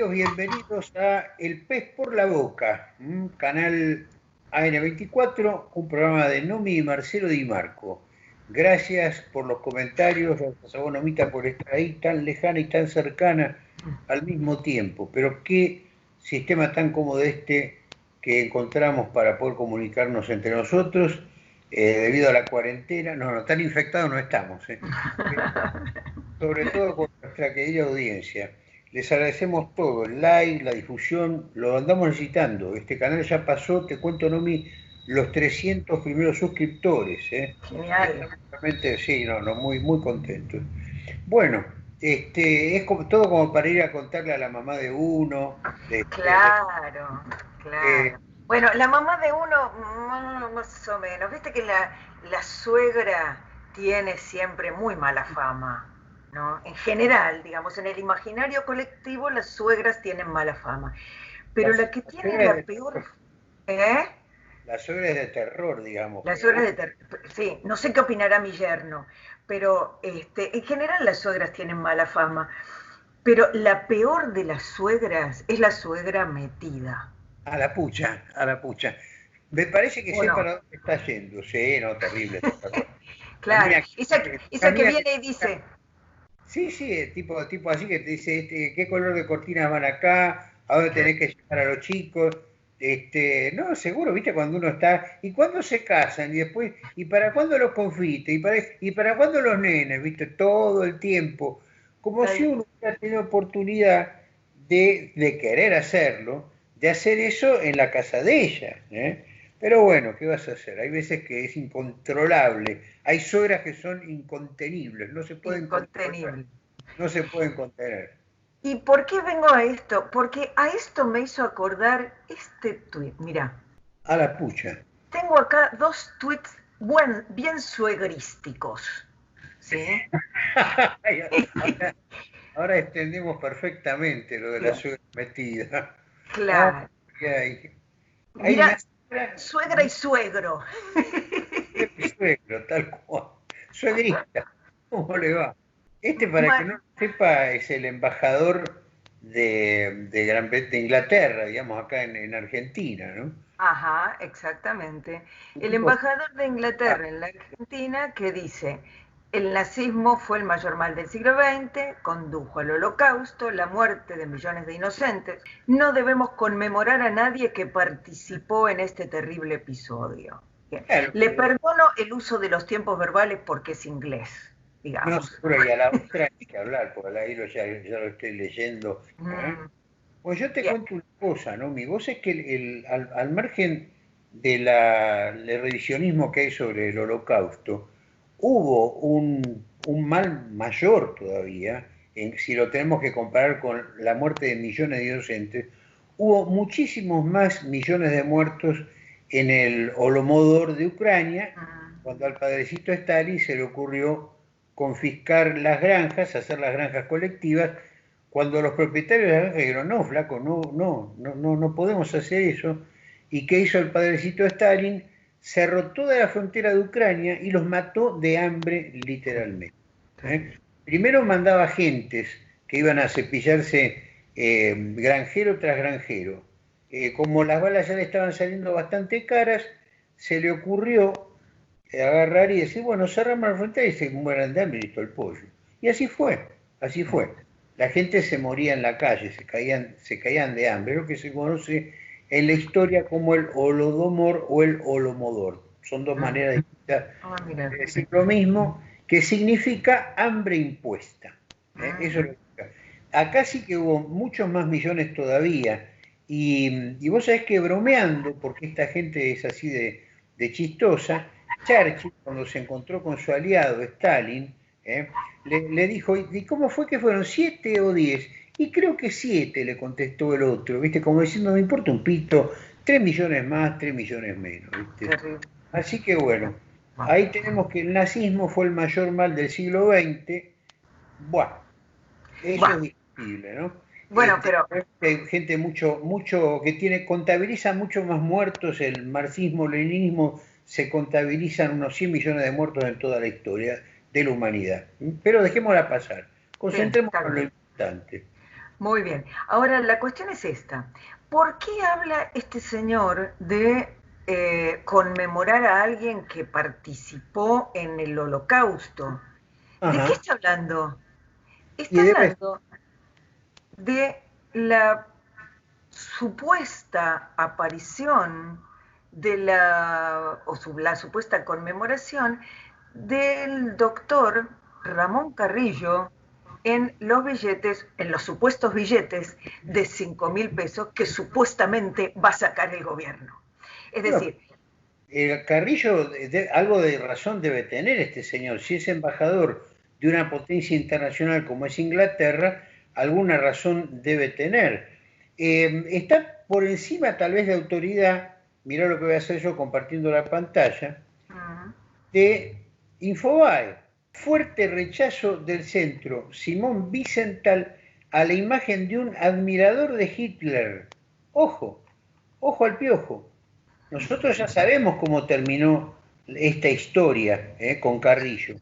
amigos, bienvenidos a El Pez por la Boca, canal AN24, un programa de Nomi y Marcelo Di Marco. Gracias por los comentarios, gracias a vos, Nomita, por estar ahí tan lejana y tan cercana al mismo tiempo. Pero qué sistema tan cómodo este que encontramos para poder comunicarnos entre nosotros, debido a la cuarentena. No, tan infectados no estamos, sobre todo con nuestra querida audiencia. Les agradecemos todo, el like, la difusión, lo andamos necesitando. Este canal ya pasó, te cuento, Nomi, los 300 primeros suscriptores. Genial. Estamos realmente, sí, muy, muy contentos. Bueno, es todo como para ir a contarle a la mamá de uno. Claro, Eh, claro. Bueno, la mamá de uno, más o menos. Viste que la suegra tiene siempre muy mala fama, ¿no? En general, digamos, en el imaginario colectivo las suegras tienen mala fama. Pero la que tiene la peor... ¿Eh? la suegra es de terror, digamos. La suegra de sí, no sé qué opinará mi yerno, pero en general las suegras tienen mala fama. Pero la peor de las suegras es la suegra metida. A la pucha, a la pucha. Me parece que ¿O sé no? para dónde está yendo. Sí, no, terrible. La Claro, mía, esa que viene y dice, sí, sí, tipo así que te dice, ¿qué color de cortinas van acá? ¿A dónde tenés que llevar a los chicos? No, seguro, viste, cuando uno está, ¿y cuándo se casan? Y después, ¿y para cuándo los confites? ¿Y para cuándo los nenes? Viste, todo el tiempo. Como si tal, uno hubiera tenido oportunidad de querer hacerlo, de hacer eso en la casa de ella, ¿eh? Pero bueno, ¿qué vas a hacer? Hay veces que es incontrolable. Hay suegras que son incontenibles, no se pueden controlar, incontenible. no se pueden contener. ¿Y por qué vengo a esto? Porque a esto me hizo acordar este tuit. Mira, A la pucha. tengo acá dos tuits bien suegrísticos, ¿sí? ahora, ahora extendemos perfectamente lo de la Bien, suegra metida. Ay, claro. ay. Hay una Mira, suegra, suegra y suegro. suegro, tal cual. Suegrita, ¿cómo le va? Para que Ma- no lo sepa, es el embajador de Inglaterra, digamos, acá en Argentina, ¿no? Ajá, exactamente. Un El tipo embajador de Inglaterra en la Argentina que dice, el nazismo fue el mayor mal del siglo XX, condujo al holocausto, la muerte de millones de inocentes. No debemos conmemorar a nadie que participó en este terrible episodio. Bien. claro, Le perdono el uso de los tiempos verbales porque es inglés, no digamos. seguro, y a la otra hay que hablar, porque ahí ya lo estoy leyendo. ¿Eh? Mm, Pues yo te bien. cuento una cosa, ¿no? Mi voz es que al margen del revisionismo que hay sobre el holocausto, hubo un mal mayor todavía, si lo tenemos que comparar con la muerte de millones de inocentes, hubo muchísimos más millones de muertos en el Holodomor de Ucrania, cuando al padrecito Stalin se le ocurrió confiscar las granjas, hacer las granjas colectivas, cuando los propietarios de la granja dijeron, no, flaco, no podemos hacer eso. ¿Y qué hizo el padrecito Stalin? Cerró toda la frontera de Ucrania y los mató de hambre literalmente. ¿Eh? Terrible. Primero mandaba gentes que iban a cepillarse, granjero tras granjero. Como las balas ya le estaban saliendo bastante caras, se le ocurrió agarrar y decir, bueno, cerramos la frontera y se mueran de hambre y listo el pollo. Y así fue, así fue. La gente se moría en la calle, se caían de hambre, lo que se conoce en la historia como el Holodomor o el Holomodor. Son dos maneras distintas Ah, mira. de decir lo mismo, que significa hambre impuesta. Eso es lo que significa. Acá sí que hubo muchos más millones todavía. Y vos sabés que bromeando, porque esta gente es así de chistosa, Churchill, cuando se encontró con su aliado Stalin, le dijo, ¿y cómo fue que fueron? ¿7 o 10? Y creo que 7, le contestó el otro, ¿viste? Como diciendo, no me importa un pito, 3 millones más, 3 millones menos, ¿viste? Terrible. Así que bueno, ahí tenemos que el nazismo fue el mayor mal del siglo XX. Bueno, eso es Bueno, discutible, ¿no? bueno, pero Hay gente mucho que contabiliza mucho más muertos, el marxismo-leninismo se contabilizan unos 100 millones de muertos en toda la historia de la humanidad. Pero dejémosla pasar, sí, concentrémonos está en lo bien. importante. Muy bien. Ahora, la cuestión es esta. ¿Por qué habla este señor de conmemorar a alguien que participó en el Holocausto? ¿De qué Ajá. está hablando? Y Está debe, hablando de la supuesta aparición la supuesta conmemoración del doctor Ramón Carrillo en los billetes, en los supuestos billetes de 5.000 pesos que supuestamente va a sacar el gobierno. Es bueno, decir, Carrillo, algo de razón debe tener este señor. Si es embajador de una potencia internacional como es Inglaterra, alguna razón debe tener. Está por encima tal vez de autoridad, mirá lo que voy a hacer yo compartiendo la pantalla, mm, de Infobae. Fuerte rechazo del centro Simón Wiesenthal a la imagen de un admirador de Hitler. Ojo, ojo al piojo. Nosotros ya sabemos cómo terminó esta historia con Carrillo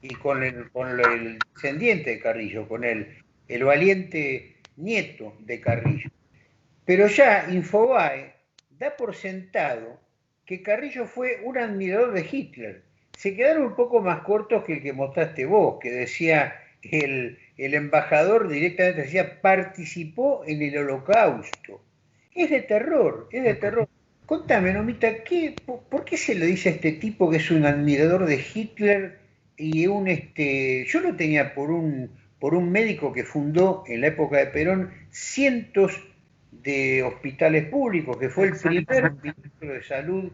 y con el descendiente de Carrillo, con el valiente nieto de Carrillo. Pero ya Infobae da por sentado que Carrillo fue un admirador de Hitler. Se quedaron un poco más cortos que el que mostraste vos, que decía el embajador directamente decía participó en el holocausto. Es de terror, es de terror. Contame, Nomita, ¿por qué se le dice a este tipo que es un admirador de Hitler y yo lo tenía por un médico que fundó en la época de Perón cientos de hospitales públicos, que fue el primer exactamente. ministro de salud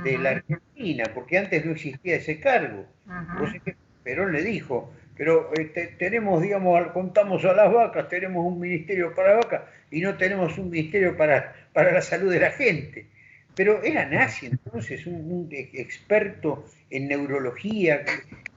de la Ujú, Argentina, porque antes no existía ese cargo. ujú. Vos que Perón le dijo, pero tenemos, digamos, contamos a las vacas, tenemos un ministerio para vacas y no tenemos un ministerio para la salud de la gente. Pero era nazi entonces, un experto en neurología,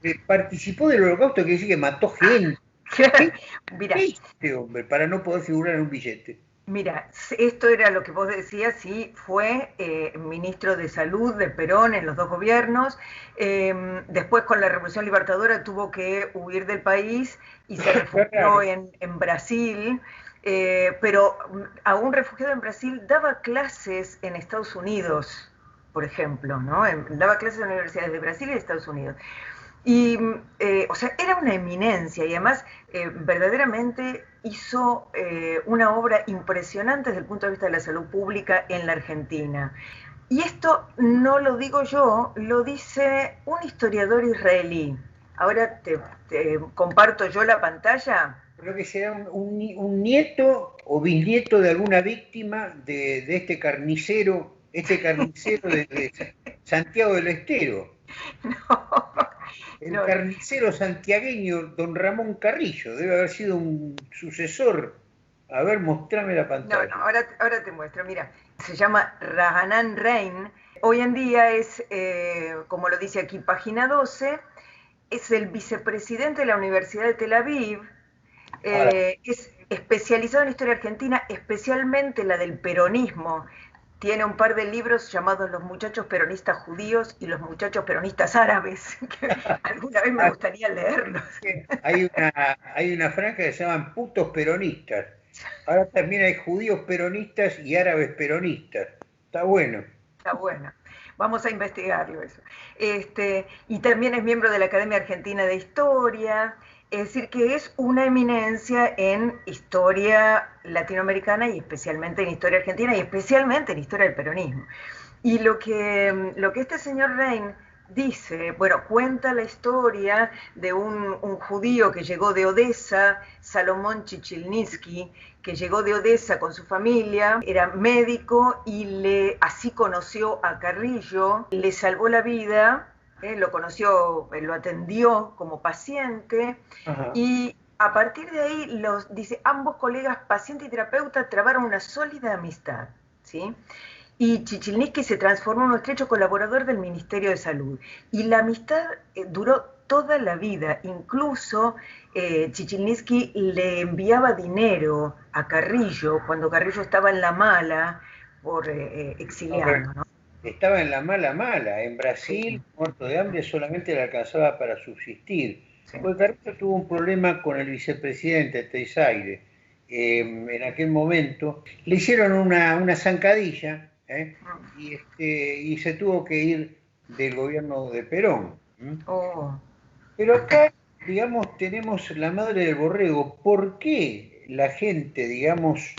que participó del holocausto, que dice que mató gente. ¿Qué, Mira, qué hizo este hombre para no poder figurar en un billete? Mira, esto era lo que vos decías, sí, fue ministro de Salud de Perón en los dos gobiernos. Después con la Revolución Libertadora tuvo que huir del país y se Fue refugió raro. en Brasil, pero aún refugiado en Brasil daba clases en Estados Unidos, por ejemplo, ¿no? Daba clases en universidades de Brasil y de Estados Unidos. Y, o sea, era una eminencia y además verdaderamente hizo una obra impresionante desde el punto de vista de la salud pública en la Argentina. Y esto no lo digo yo, lo dice un historiador israelí. Ahora te comparto yo la pantalla. Creo que será un nieto o bisnieto de alguna víctima de este carnicero de Santiago del Estero, el No, no, carnicero santiagueño don Ramón Carrillo, debe haber sido un sucesor. A ver, mostrame la no, pantalla. ahora te muestro, mira, se llama Rahanan Rein, hoy en día es, como lo dice aquí, página 12, es el vicepresidente de la Universidad de Tel Aviv, Ah, es especializado en historia argentina, especialmente la del peronismo. Tiene un par de libros llamados Los muchachos peronistas judíos y Los muchachos peronistas árabes, que alguna vez me ah, gustaría leerlos. hay una franja que se llaman putos peronistas. Ahora también hay judíos peronistas y árabes peronistas. Está bueno. Está bueno. Vamos a investigarlo eso. Y también es miembro de la Academia Argentina de Historia, es decir, que es una eminencia en historia latinoamericana y especialmente en historia argentina y especialmente en historia del peronismo. Y lo que este señor Rein dice, bueno, cuenta la historia de un judío que llegó de Odessa, Salomón Chichilnitsky, que llegó de Odessa con su familia, era médico y así conoció a Carrillo, le salvó la vida, lo conoció, lo atendió como paciente Ajá. y a partir de ahí, dice, ambos colegas, paciente y terapeuta, trabaron una sólida amistad, ¿sí? Y Chichilnitsky se transformó en un estrecho colaborador del Ministerio de Salud. Y la amistad duró toda la vida. Incluso Chichilnitsky le enviaba dinero a Carrillo cuando Carrillo estaba en la mala por No, pero exiliado, ¿no? estaba en la mala mala. En Sí, Brasil, muerto de hambre, solamente le alcanzaba para subsistir. sí. Porque Carrillo tuvo un problema con el vicepresidente Teixeira. en aquel momento, le hicieron una zancadilla, y se tuvo que ir del gobierno de Perón. Oh. Pero acá, digamos, tenemos la madre del borrego. ¿Por qué la gente, digamos,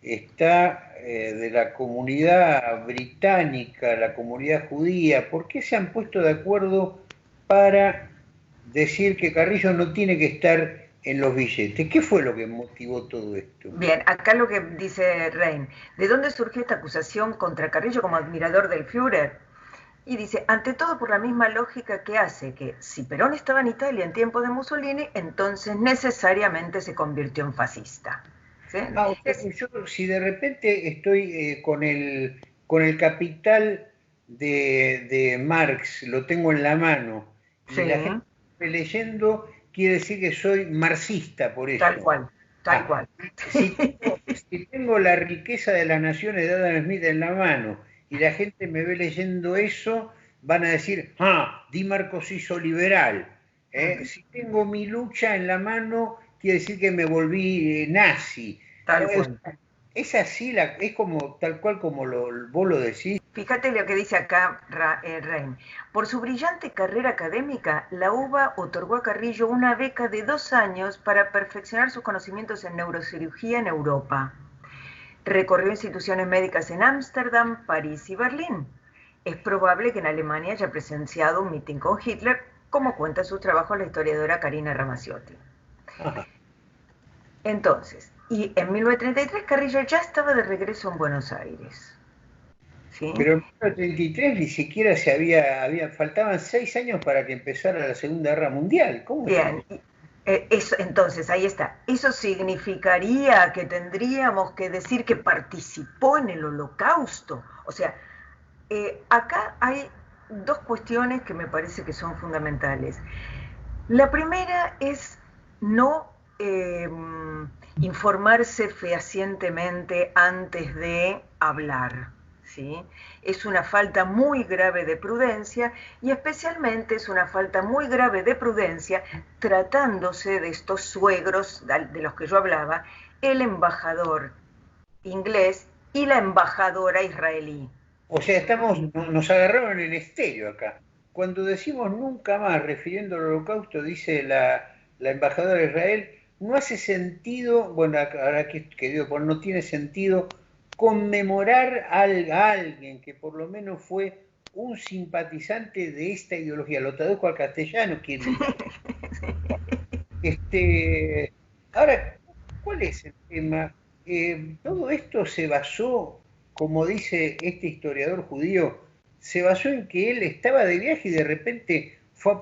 está de la comunidad británica, la comunidad judía, por qué se han puesto de acuerdo para decir que Carrillo no tiene que estar en los billetes? ¿Qué fue lo que motivó todo esto? Bien, acá lo que dice Rein, ¿de dónde surgió esta acusación contra Carrillo como admirador del Führer? Y dice, ante todo por la misma lógica que hace que si Perón estaba en Italia en tiempos de Mussolini, entonces necesariamente se convirtió en fascista. ¿Sí? O sea que yo, si de repente estoy con el Capital de Marx, lo tengo en la mano, y Sí, la gente está leyendo, quiere decir que soy marxista por tal eso. cual, tal Ah, cual. si tengo la riqueza de las naciones de Adam Smith en la mano y la gente me ve leyendo eso, van a decir, Di Marco se hizo liberal. Si tengo mi lucha en la mano, quiere decir que me volví nazi. Tal cual. Es así, es como tal cual como vos lo decís. Fíjate lo que dice acá Rein. Por su brillante carrera académica, la UBA otorgó a Carrillo una beca de 2 años para perfeccionar sus conocimientos en neurocirugía en Europa. Recorrió instituciones médicas en Ámsterdam, París y Berlín. Es probable que en Alemania haya presenciado un mitin con Hitler, como cuenta en su trabajo la historiadora Karina Ramaciotti. Entonces, y en 1933 Carrillo ya estaba de regreso en Buenos Aires. ¿Sí? Pero en 1933 ni siquiera faltaban 6 años para que empezara la Segunda Guerra Mundial. ¿Cómo es Bien, eso? entonces ahí está. Eso significaría que tendríamos que decir que participó en el Holocausto. O sea, acá hay dos cuestiones que me parece que son fundamentales. La primera es no informarse fehacientemente antes de hablar. ¿Sí? Es una falta muy grave de prudencia y especialmente es una falta muy grave de prudencia tratándose de estos suegros de los que yo hablaba, el embajador inglés y la embajadora israelí. O sea, nos agarraron en estéreo acá. Cuando decimos nunca más, refiriendo al holocausto, dice la embajadora de Israel, no hace sentido, bueno, ahora que digo, pues no tiene sentido conmemorar a alguien que por lo menos fue un simpatizante de esta ideología. Lo traduzco al castellano, quien diga. Ahora, ¿cuál es el tema? Todo esto se basó, como dice este historiador judío, se basó en que él estaba de viaje y de repente fue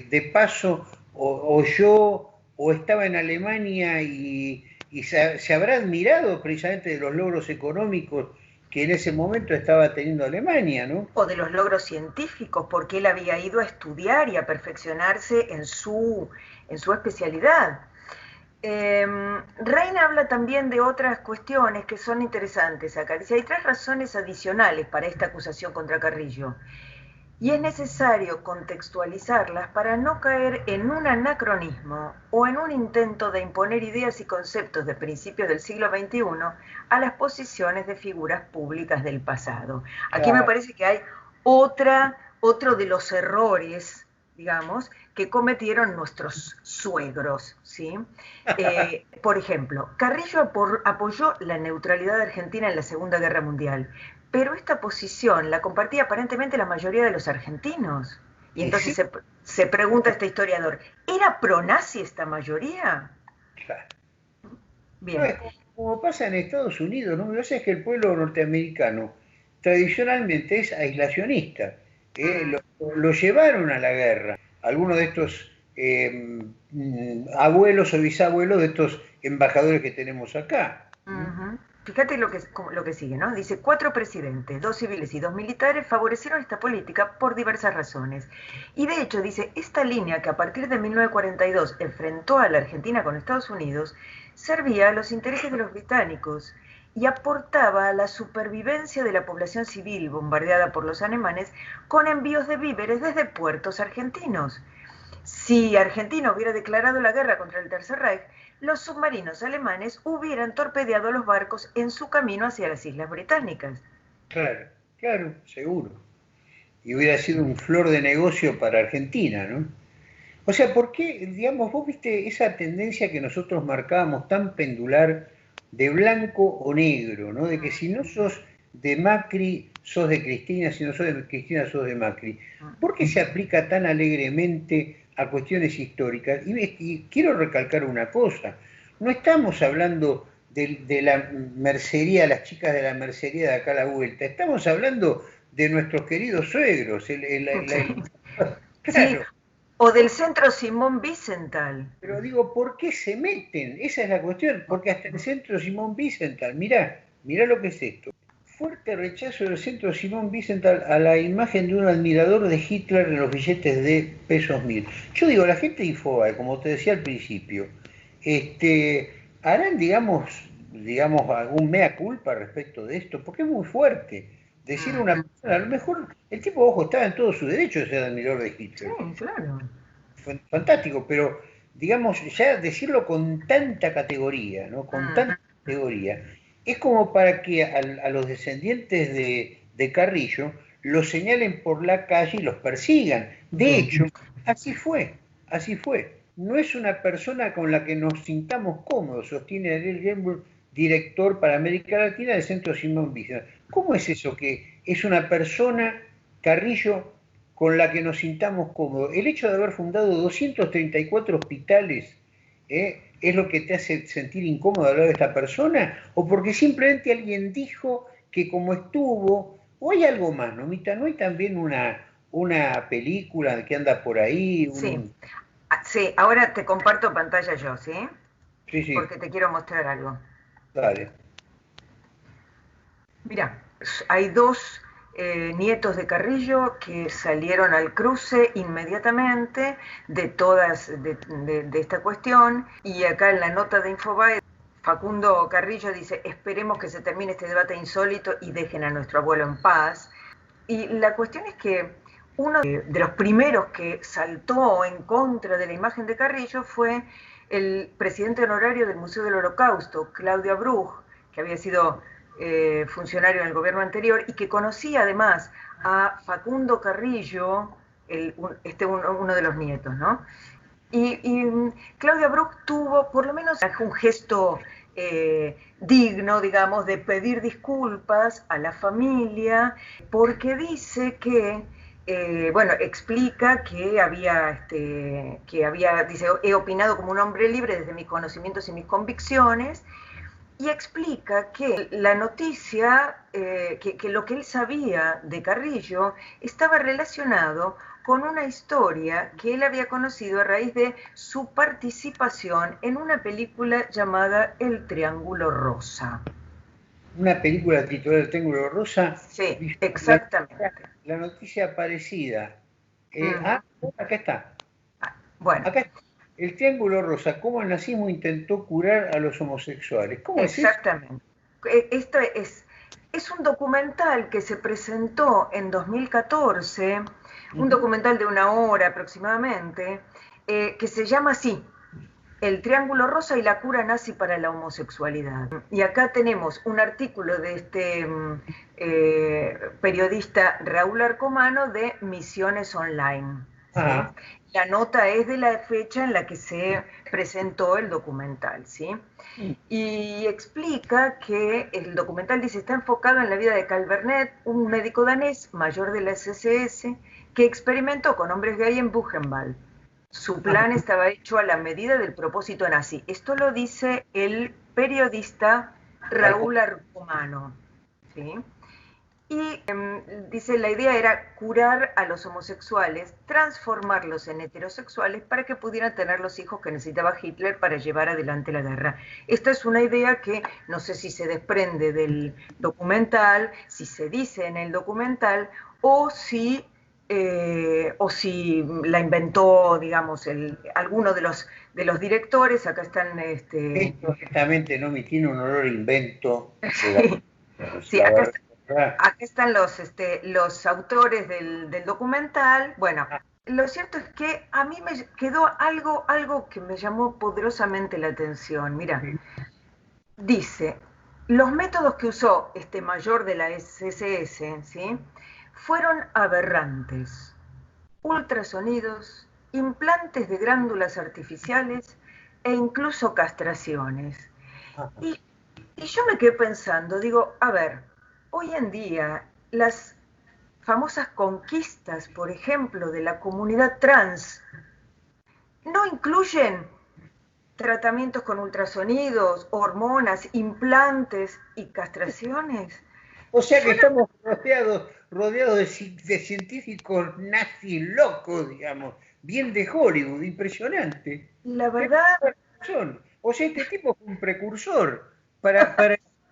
de paso, oyó o estaba en Alemania y se habrá admirado precisamente de los logros económicos que en ese momento estaba teniendo Alemania, ¿no? O de los logros científicos, porque él había ido a estudiar y a perfeccionarse en su especialidad. Reina habla también de otras cuestiones que son interesantes acá. Dice, hay 3 razones adicionales para esta acusación contra Carrillo. Y es necesario contextualizarlas para no caer en un anacronismo o en un intento de imponer ideas y conceptos de principios del siglo XXI a las posiciones de figuras públicas del pasado. Aquí me parece que hay otro de los errores, digamos, que cometieron nuestros suegros, ¿sí? Por ejemplo, Carrillo apoyó la neutralidad de Argentina en la Segunda Guerra Mundial, pero esta posición la compartía aparentemente la mayoría de los argentinos. Y entonces Sí, se pregunta este historiador, ¿era pronazi esta mayoría? claro. No, Bien. es como pasa en Estados Unidos, ¿no? Lo que pasa es que el pueblo norteamericano tradicionalmente es aislacionista. Lo llevaron a la guerra. Algunos de estos abuelos o bisabuelos de estos embajadores que tenemos acá. Fíjate lo que sigue, ¿no? Dice, 4 presidentes, 2 civiles y 2 militares favorecieron esta política por diversas razones. Y de hecho, dice, esta línea que a partir de 1942 enfrentó a la Argentina con Estados Unidos, servía a los intereses de los británicos y aportaba a la supervivencia de la población civil bombardeada por los alemanes con envíos de víveres desde puertos argentinos. Si Argentina hubiera declarado la guerra contra el Tercer Reich, los submarinos alemanes hubieran torpedeado los barcos en su camino hacia las Islas Británicas. Claro, claro, seguro. Y hubiera sido un flor de negocio para Argentina, ¿no? O sea, ¿por qué, digamos, vos viste esa tendencia que nosotros marcábamos tan pendular de blanco o negro, ¿no? De que si no sos de Macri, sos de Cristina, si no sos de Cristina, sos de Macri. ¿Por qué se aplica tan alegremente a cuestiones históricas? Y quiero recalcar una cosa, no estamos hablando de la mercería, las chicas de la mercería de acá a la vuelta, estamos hablando de nuestros queridos suegros. Sí, Claro. o del centro Simón Wiesenthal. Pero digo, ¿por qué se meten? Esa es la cuestión, porque hasta el centro Simón Wiesenthal, mirá lo que es esto. Fuerte rechazo del centro Simón Wiesenthal a la imagen de un admirador de Hitler en los billetes de pesos 1000. Yo digo, la gente de Infobae, como te decía al principio, harán, digamos, algún mea culpa respecto de esto, porque es muy fuerte. Decir a una persona, a lo mejor el tipo, ojo, estaba en todo su derecho de ser admirador de Hitler. Sí, claro. Fantástico, pero digamos, ya decirlo con tanta categoría, ¿no? Con tanta categoría, es como para que a los descendientes de Carrillo los señalen por la calle y los persigan. De hecho, así fue, así fue. No es una persona con la que nos sintamos cómodos, sostiene Ariel Gemburg, director para América Latina del Centro Simón Villa. ¿Cómo es eso que es una persona, Carrillo, con la que nos sintamos cómodos? El hecho de haber fundado 234 hospitales, ¿es lo que te hace sentir incómodo hablar de esta persona? ¿O porque simplemente alguien dijo que como estuvo? ¿O hay algo más, no, Mita? ¿No hay también una película que anda por ahí? Sí. Sí, ahora te comparto pantalla yo, ¿sí? Sí, sí, Porque te quiero mostrar algo. dale. Mira, hay dos nietos de Carrillo que salieron al cruce inmediatamente de esta cuestión, y acá en la nota de Infobae Facundo Carrillo dice: esperemos que se termine este debate insólito y dejen a nuestro abuelo en paz. Y la cuestión es que uno de los primeros que saltó en contra de la imagen de Carrillo fue el presidente honorario del Museo del Holocausto, Claudia Bruch, que había sido funcionario en el gobierno anterior y que conocía además a Facundo Carrillo, uno de los nietos, ¿no? Y Claudia Bruch tuvo por lo menos un gesto digno, digamos, de pedir disculpas a la familia, porque dice que, bueno, explica dice, he opinado como un hombre libre desde mis conocimientos y mis convicciones, y explica que la noticia, que lo que él sabía de Carrillo estaba relacionado con una historia que él había conocido a raíz de su participación en una película llamada El Triángulo Rosa. Una película titulada El Triángulo Rosa. Sí, exactamente. La noticia parecida. Acá está. Bueno, Acá está. El Triángulo Rosa, cómo el nazismo intentó curar a los homosexuales. ¿Cómo es eso? exactamente. Esto es un documental que se presentó en 2014, un documental de 1 hora aproximadamente, que se llama así: El Triángulo Rosa y la cura nazi para la homosexualidad. Y acá tenemos un artículo de este periodista Raúl Arcomano de Misiones Online. ¿Sí? La nota es de la fecha en la que se presentó el documental, ¿sí? Y explica que el documental dice está enfocado en la vida de Carl Bernet, un médico danés mayor de la SS que experimentó con hombres gay en Buchenwald. Su plan estaba hecho a la medida del propósito nazi. Esto lo dice el periodista Raúl Arcomano, ¿sí? Y dice, la idea era curar a los homosexuales, transformarlos en heterosexuales para que pudieran tener los hijos que necesitaba Hitler para llevar adelante la guerra. Esta es una idea que no sé si se desprende del documental, si se dice en el documental, o si la inventó, digamos, alguno de los directores. Acá están... Esto honestamente no me tiene un olor a invento. Sí, acá están los autores del documental. Bueno, lo cierto es que a mí me quedó algo que me llamó poderosamente la atención. Mira, dice, los métodos que usó este mayor de la SSS, ¿sí?, fueron aberrantes. Ultrasonidos, implantes de glándulas artificiales e incluso castraciones. Y, y yo me quedé pensando, digo, a ver, hoy en día las famosas conquistas, por ejemplo, de la comunidad trans, no incluyen tratamientos con ultrasonidos, hormonas, implantes y castraciones. O sea que Yo no, estamos rodeados de científicos nazis locos, digamos, bien de Hollywood, impresionante. la Tenés verdad, toda la razón. O sea, este tipo fue un precursor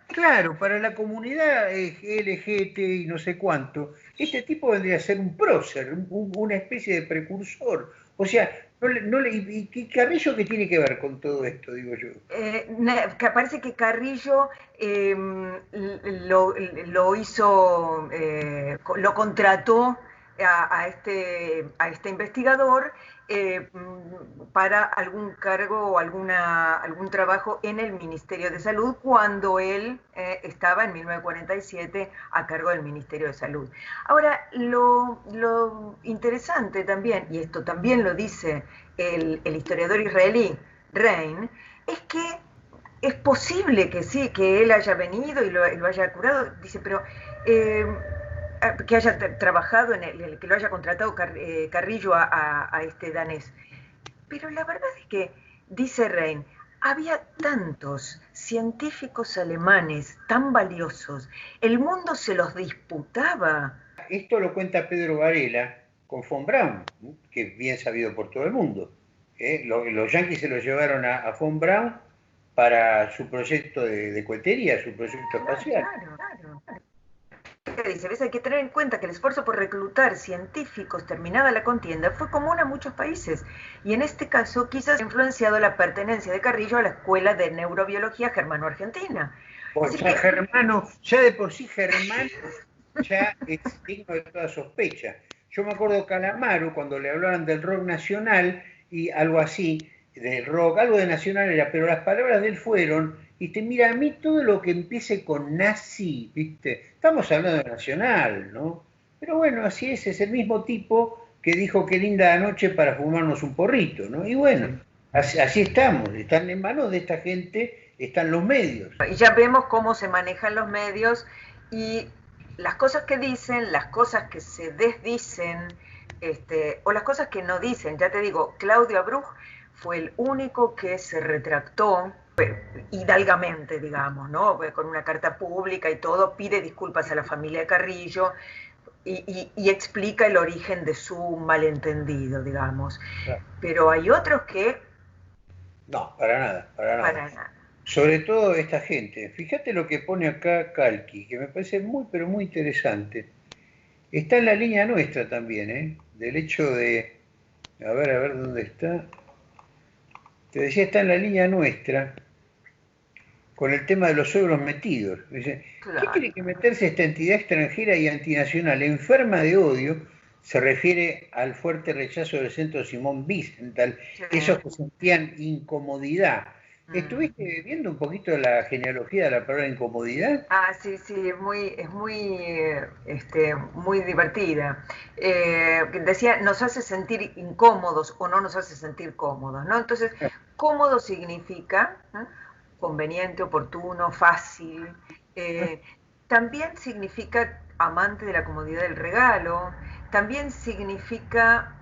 claro, para la comunidad LGT y no sé cuánto. Este tipo vendría a ser un prócer, una especie de precursor. O sea, ¿y Carrillo qué tiene que ver con todo esto, digo yo? que parece que Carrillo lo hizo, lo contrató a este investigador para algún cargo o algún trabajo en el Ministerio de Salud cuando él estaba en 1947 a cargo del Ministerio de Salud. Ahora, lo interesante también, y esto también lo dice el historiador israelí Rein, es que es posible que sí, que él haya venido y lo haya curado, dice, pero eh, que haya trabajado que lo haya contratado Carrillo a este danés. Pero la verdad es que, dice Rein, había tantos científicos alemanes tan valiosos, el mundo se los disputaba. Esto lo cuenta Pedro Varela con Von Braun, que es bien sabido por todo el mundo. Los yanquis se lo llevaron a Von Braun para su proyecto de cohetería, su proyecto espacial. Claro, claro. Dice, ¿ves? Hay que tener en cuenta que el esfuerzo por reclutar científicos terminada la contienda fue común a muchos países y en este caso quizás ha influenciado la pertenencia de Carrillo a la Escuela de Neurobiología Germano-Argentina. O Así sea, que, Germano, ya de por sí Germano ya es digno de toda sospecha. Yo me acuerdo Calamaro cuando le hablaban del rock nacional y algo así, del rock, algo de nacional era, pero las palabras de él fueron, viste, mira, a mí todo lo que empiece con nazi, viste, estamos hablando de nacional, ¿no? Pero bueno, así es el mismo tipo que dijo qué linda noche para fumarnos un porrito, ¿no? Y bueno, así estamos, están en manos de esta gente, están los medios. y ya vemos cómo se manejan los medios y las cosas que dicen, las cosas que se desdicen, o las cosas que no dicen. Ya te digo, Claudio Abruj fue el único que se retractó hidalgamente, digamos, ¿no? Con una carta pública y todo, pide disculpas a la familia de Carrillo y explica el origen de su malentendido, digamos. Pero hay otros que, No, para nada, para nada. para nada. Sobre todo esta gente. Fíjate lo que pone acá Calqui, que me parece muy, pero muy interesante. Está en la línea nuestra también, ¿eh? Del hecho de... A ver dónde está. Te decía, está en la línea nuestra con el tema de los suegros metidos. Dice, ¿qué Claro. tiene que meterse esta entidad extranjera y antinacional enferma de odio? Se refiere al fuerte rechazo del centro Simón Wiesenthal, Sí. esos que sentían incomodidad. ¿Estuviste viendo un poquito la genealogía de la palabra incomodidad? Ah, sí, sí, muy divertida. Decía, nos hace sentir incómodos o no nos hace sentir cómodos, ¿no? Entonces, cómodo significa conveniente, oportuno, fácil. Eh, También significa amante de la comodidad del regalo. También significa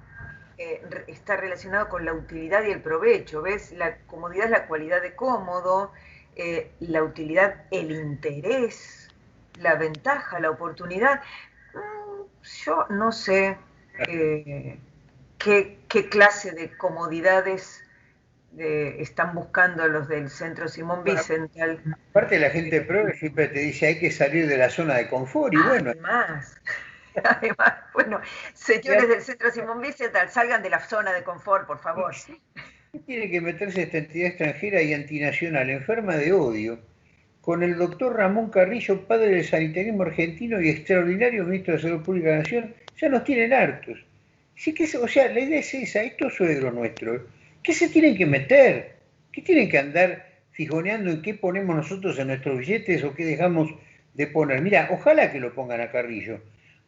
está relacionado con la utilidad y el provecho, ¿ves? La comodidad es la cualidad de cómodo, la utilidad, el interés, la ventaja, la oportunidad. Yo no sé qué clase de comodidades están buscando los del Centro Simón Bueno, Wiesenthal. aparte la gente progre siempre te dice hay que salir de la zona de confort y bueno, Además, además, bueno, señores del Centro Simón Wiesenthal, salgan de la zona de confort, por favor. ¿qué tiene que meterse esta entidad extranjera y antinacional, enferma de odio, con el doctor Ramón Carrillo, padre del sanitarismo argentino y extraordinario ministro de Salud Pública de la Nación? Ya nos tienen hartos. Sí que, o sea, la idea es esa, estos suegros nuestros, ¿qué se tienen que meter? ¿Qué tienen que andar fijoneando en qué ponemos nosotros en nuestros billetes o qué dejamos de poner? Mira, ojalá que lo pongan a Carrillo,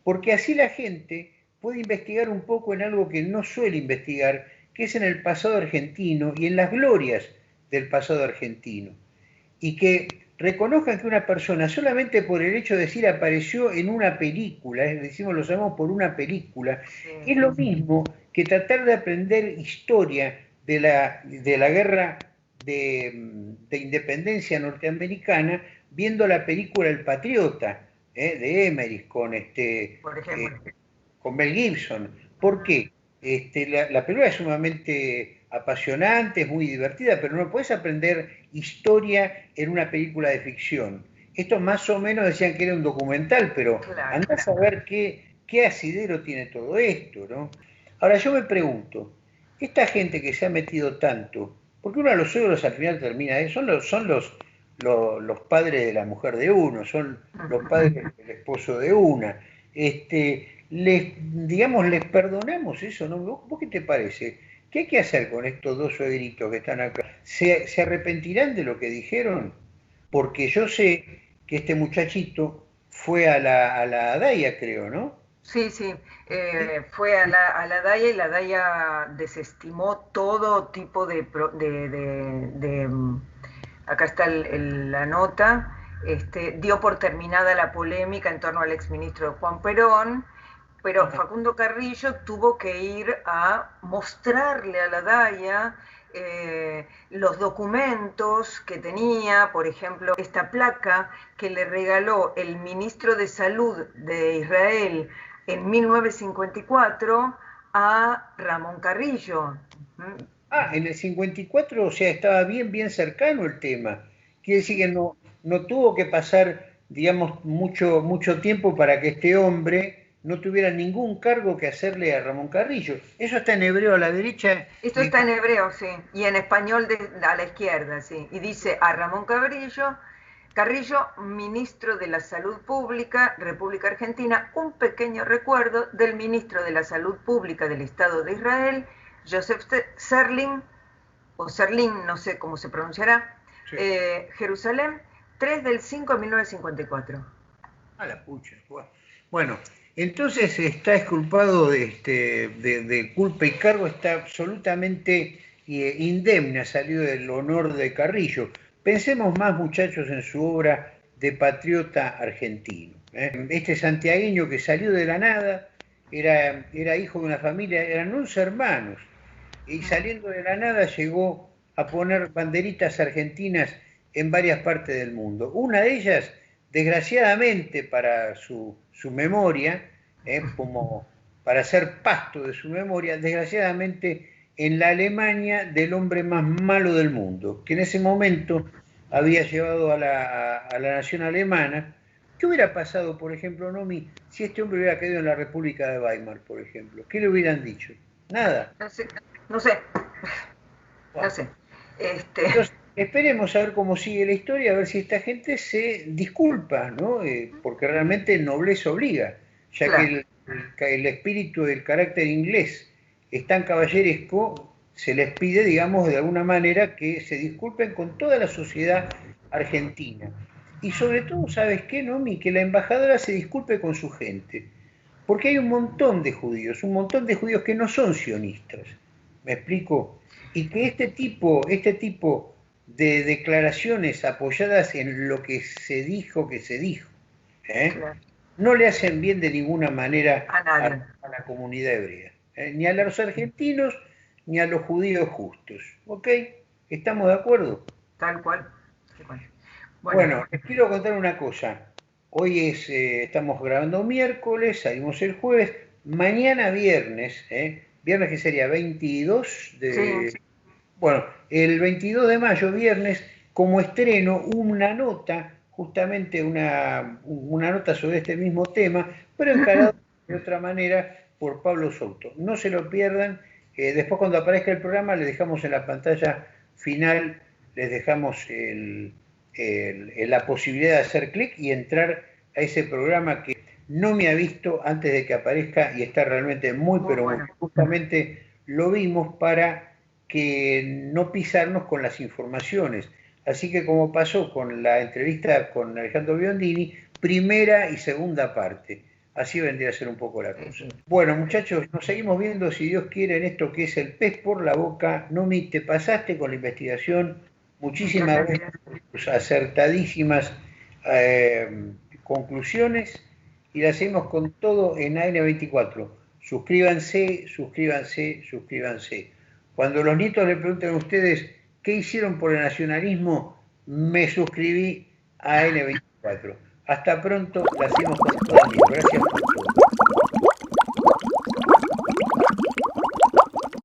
porque así la gente puede investigar un poco en algo que no suele investigar, que es en el pasado argentino y en las glorias del pasado argentino. Y que reconozcan que una persona, solamente por el hecho de decir apareció en una película, decimos lo sabemos por una película, Sí. es lo mismo que tratar de aprender historia de la guerra de independencia norteamericana viendo la película El Patriota, de Emmerich Por ejemplo. con Mel Gibson. ¿Por qué? La película es sumamente apasionante, es muy divertida, pero no puedes aprender historia en una película de ficción. Esto más o menos decían que era un documental, pero Claro. andás a ver qué asidero tiene todo esto, ¿no? Ahora yo me pregunto, esta gente que se ha metido tanto, porque uno de los suegros al final termina, son los padres de la mujer de uno, son los padres del esposo de una. Les perdonamos eso, ¿no? ¿Vos qué te parece? ¿Qué hay que hacer con estos dos suegritos que están acá? ¿Se arrepentirán de lo que dijeron? Porque yo sé que este muchachito fue a la ADAIA, creo, ¿no? Sí, sí, ¿Sí? fue a la DAIA y la DAIA desestimó todo tipo acá está la nota, dio por terminada la polémica en torno al exministro Juan Perón, pero Facundo Carrillo tuvo que ir a mostrarle a la DAIA los documentos que tenía, por ejemplo, esta placa que le regaló el ministro de Salud de Israel en 1954 a Ramón Carrillo. En el 54, o sea, estaba bien, bien cercano el tema. Quiere decir que no tuvo que pasar, digamos, mucho, mucho tiempo para que este hombre no tuviera ningún cargo que hacerle a Ramón Carrillo. Eso está en hebreo a la derecha. Esto está en hebreo, sí, y en español a la izquierda, sí. Y dice a Ramón Carrillo, ministro de la Salud Pública, República Argentina, un pequeño recuerdo del ministro de la Salud Pública del Estado de Israel, Joseph Serling, o Serlin, no sé cómo se pronunciará, Sí. Jerusalén, 3 del 5 de 1954. A la pucha. Bueno, entonces está exculpado de culpa y cargo, está absolutamente indemne, ha salido del honor de Carrillo. Pensemos más, muchachos, en su obra de patriota argentino. Este santiagueño que salió de la nada, era hijo de una familia, eran 11 hermanos, y saliendo de la nada llegó a poner banderitas argentinas en varias partes del mundo. Una de ellas, desgraciadamente para su memoria, como para ser pasto de su memoria, desgraciadamente en la Alemania del hombre más malo del mundo, que en ese momento había llevado a la nación alemana. ¿Qué hubiera pasado, por ejemplo, Nomi, si este hombre hubiera caído en la República de Weimar, por ejemplo? ¿Qué le hubieran dicho? Nada. No sé, no sé, no Bueno, sé. entonces, esperemos a ver cómo sigue la historia, a ver si esta gente se disculpa, ¿no? Porque realmente nobleza obliga, ya que Claro, el espíritu del carácter inglés es tan caballeresco, se les pide, digamos, de alguna manera que se disculpen con toda la sociedad argentina. Y sobre todo, ¿sabes qué, Nomi? Que la embajadora se disculpe con su gente. Porque hay un montón de judíos que no son sionistas. ¿Me explico? Y que este tipo de declaraciones apoyadas en lo que se dijo, ¿eh? claro. No le hacen bien de ninguna manera A nadie. a la comunidad hebrea, ni a los argentinos ni a los judíos justos. ¿Ok? ¿Estamos de acuerdo? Tal cual. Tal cual. Bueno, Bueno, les quiero contar una cosa. Hoy estamos grabando miércoles, salimos el jueves. Mañana viernes, viernes que sería 22 sí, bueno, el 22 de mayo, viernes, como estreno, una nota, justamente una nota sobre este mismo tema, pero encarado de otra manera por Pablo Souto. No se lo pierdan. Después cuando aparezca el programa, les dejamos en la pantalla final, les dejamos la posibilidad de hacer clic y entrar a ese programa que no me ha visto antes de que aparezca y está realmente muy, pero bueno. justamente lo vimos para que no pisarnos con las informaciones. Así que como pasó con la entrevista con Alejandro Biondini, primera y segunda parte. Así vendría a ser un poco la cosa. Bueno, muchachos, nos seguimos viendo, si Dios quiere, en esto que es el pez por la boca. Nomi, te pasaste con la investigación. Muchísimas gracias por tus acertadísimas conclusiones y la hacemos con todo en AN24. Suscríbanse, suscríbanse, suscríbanse. Cuando los nietos le pregunten a ustedes qué hicieron por el nacionalismo, me suscribí a AN24. Hasta pronto, la hacemos con todo. Gracias por todo.